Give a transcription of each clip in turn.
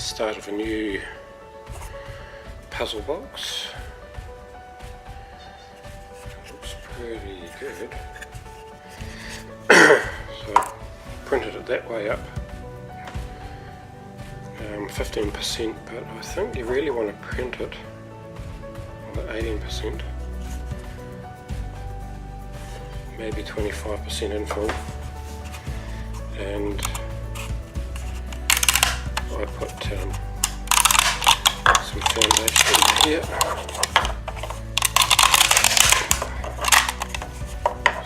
Start of a new puzzle box. Looks pretty good. So I printed it that way up, 15%, but I think you really want to print it at 18%, maybe 25% in full, and I put some foundation in here.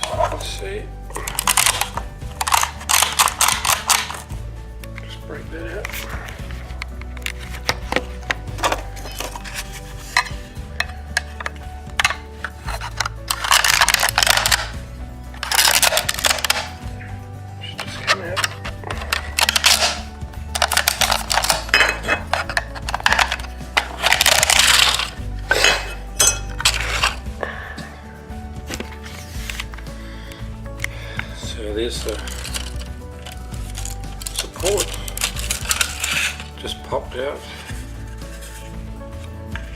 So let's see. Just break that out. Should just come out. So there's the support, just popped out,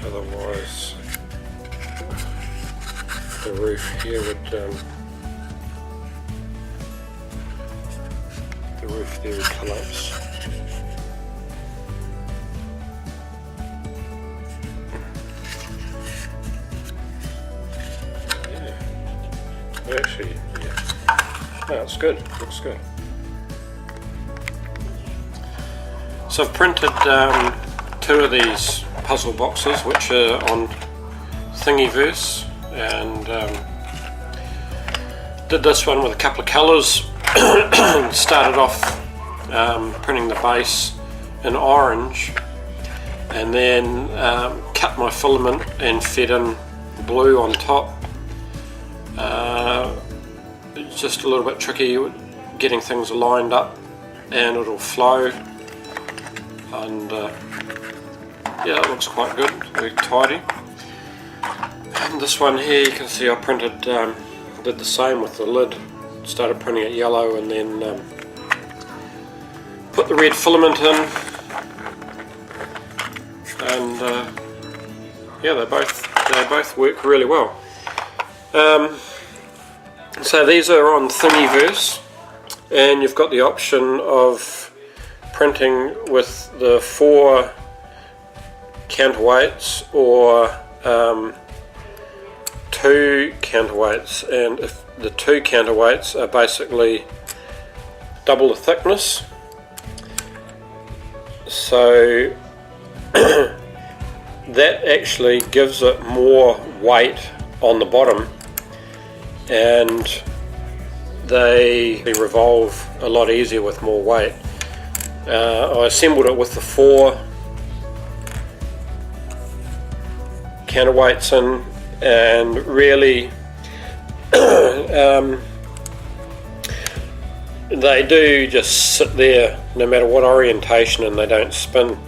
otherwise the roof here would, the roof there would collapse. Yeah, actually, yeah. No, it's good, looks good. So I've printed two of these puzzle boxes which are on Thingiverse, and did this one with a couple of colours. Started off printing the base in orange, and then cut my filament and fed in blue on top. It's just a little bit tricky getting things lined up and it'll flow, and yeah, it looks quite good, very tidy. And this one here, you can see I printed, did the same with the lid, started printing it yellow and then put the red filament in, and yeah, they both work really well. So these are on Thingiverse, and you've got the option of printing with the 4 counterweights or 2 counterweights, and if the 2 counterweights are basically double the thickness, so that actually gives it more weight on the bottom, and they revolve a lot easier with more weight. I assembled it with the 4 counterweights in, and really they do just sit there no matter what orientation, and they don't spin.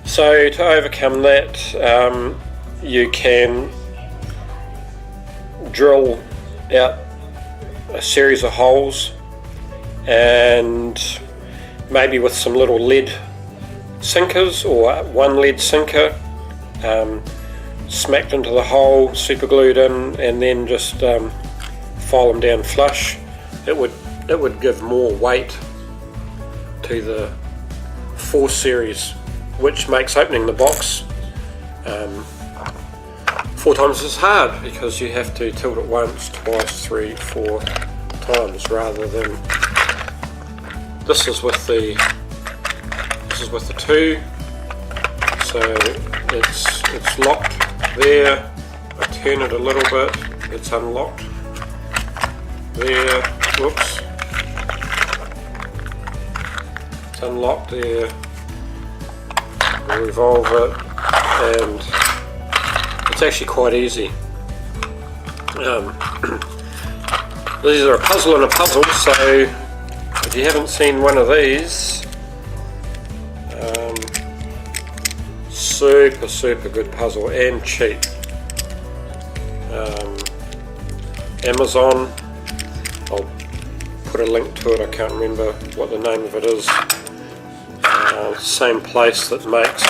So to overcome that, you can drill out a series of holes, and maybe with some little lead sinkers or one lead sinker smacked into the hole, super glued in, and then just file them down flush. It would give more weight to the 4 series, which makes opening the box 4 times as hard, because you have to tilt it once, twice, 3, 4 times, rather than this is with the 2. So it's locked there. I turn it a little bit, it's unlocked there. Whoops, it's unlocked there. Revolve it, and it's actually quite easy. These are a puzzle in a puzzle, so if you haven't seen one of these, super good puzzle and cheap. Amazon, I'll put a link to it, I can't remember what the name of it is. Same place that makes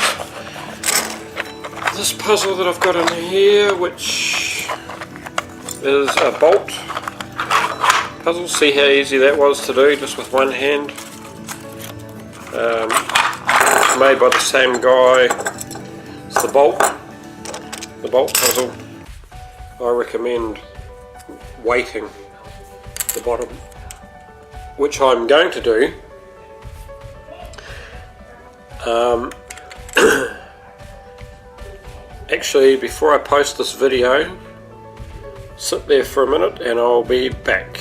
this puzzle that I've got in here, which is a bolt puzzle. See how easy that was to do just with one hand. Made by the same guy. It's the bolt puzzle. I recommend weighting the bottom, which I'm going to do. Actually, before I post this video, sit there for a minute and I'll be back.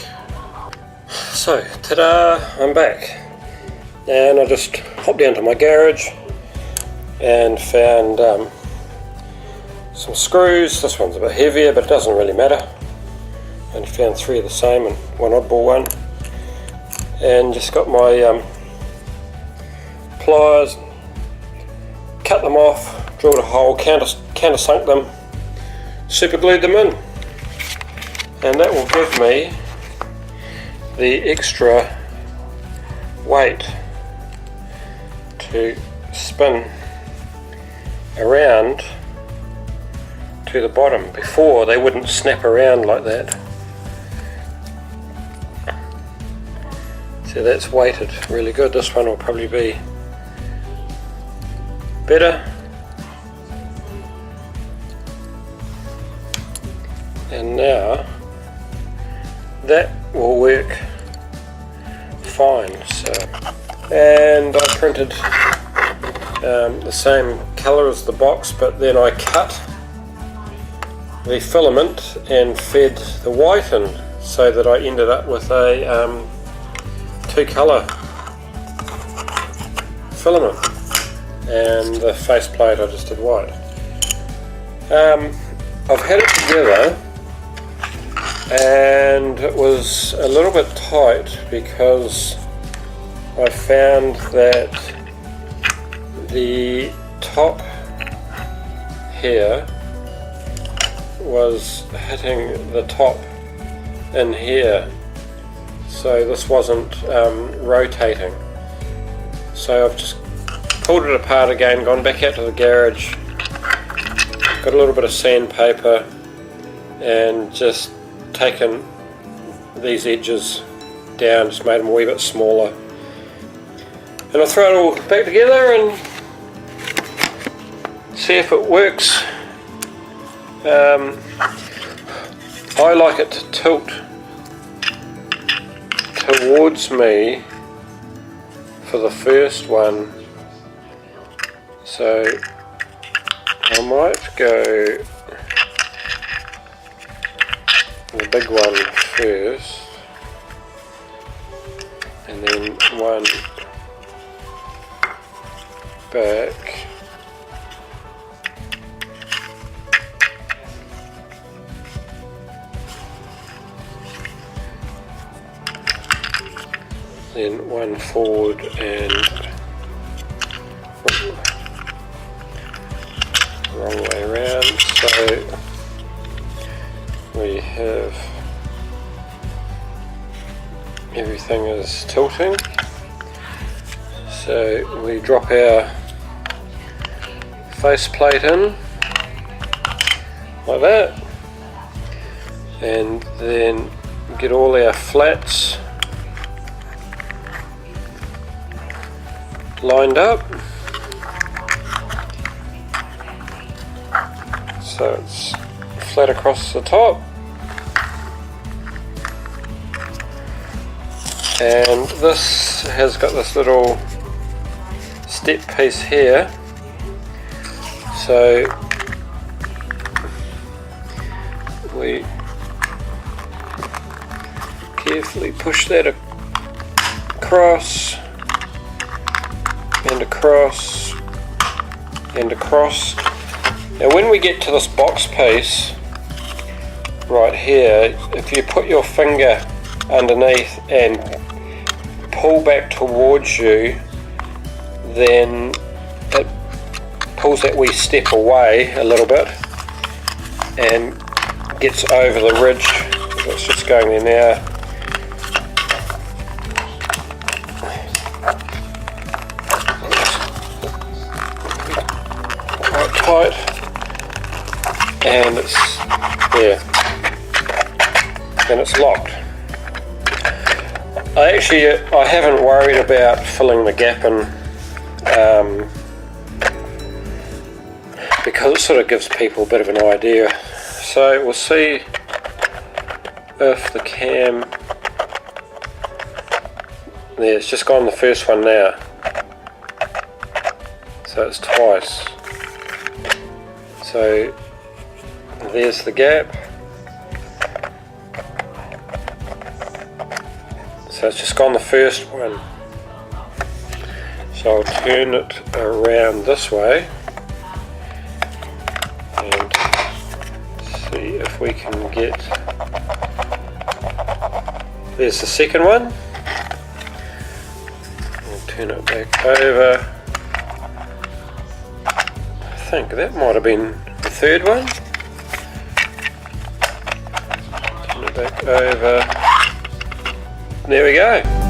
So, ta-da, I'm back. And I just hopped down to my garage and found some screws. This one's a bit heavier, but it doesn't really matter. And found 3 of the same and one oddball one. And just got my pliers, cut them off, drilled a hole, countersunk them, super glued them in. And that will give me the extra weight to spin around to the bottom. Before, they wouldn't snap around like that. So that's weighted really good. This one will probably be better. And now that will work fine. So, and I printed the same colour as the box, but then I cut the filament and fed the white in, so that I ended up with a 2-colour filament, and the faceplate I just did white. I've had it together and it was a little bit tight because I found that the top here was hitting the top in here, so this wasn't rotating. So I've just pulled it apart again, gone back out to the garage, got a little bit of sandpaper and just taken these edges down, just made them a wee bit smaller. And I'll throw it all back together and see if it works. I like it to tilt towards me for the first one, so I might go the big one first and then one back. Then one forward and wrong way around, so we have everything is tilting. So we drop our faceplate in like that, and then get all our flats lined up, so it's flat across the top, and this has got this little step piece here, so we carefully push that across and across and across. Now when we get to this box piece right here, if you put your finger underneath and pull back towards you, then it pulls that wee step away a little bit and gets over the ridge. It's just going there now. and it's there, and it's locked. I haven't worried about filling the gap in, because it sort of gives people a bit of an idea. So we'll see if the cam, there, it's just gone the first one now, so it's twice. So there's the gap. So it's just gone the first one. So I'll turn it around this way and see if we can get, there's the second one. I'll turn it back over. I think that might have been the third one. Turn it back over. There we go.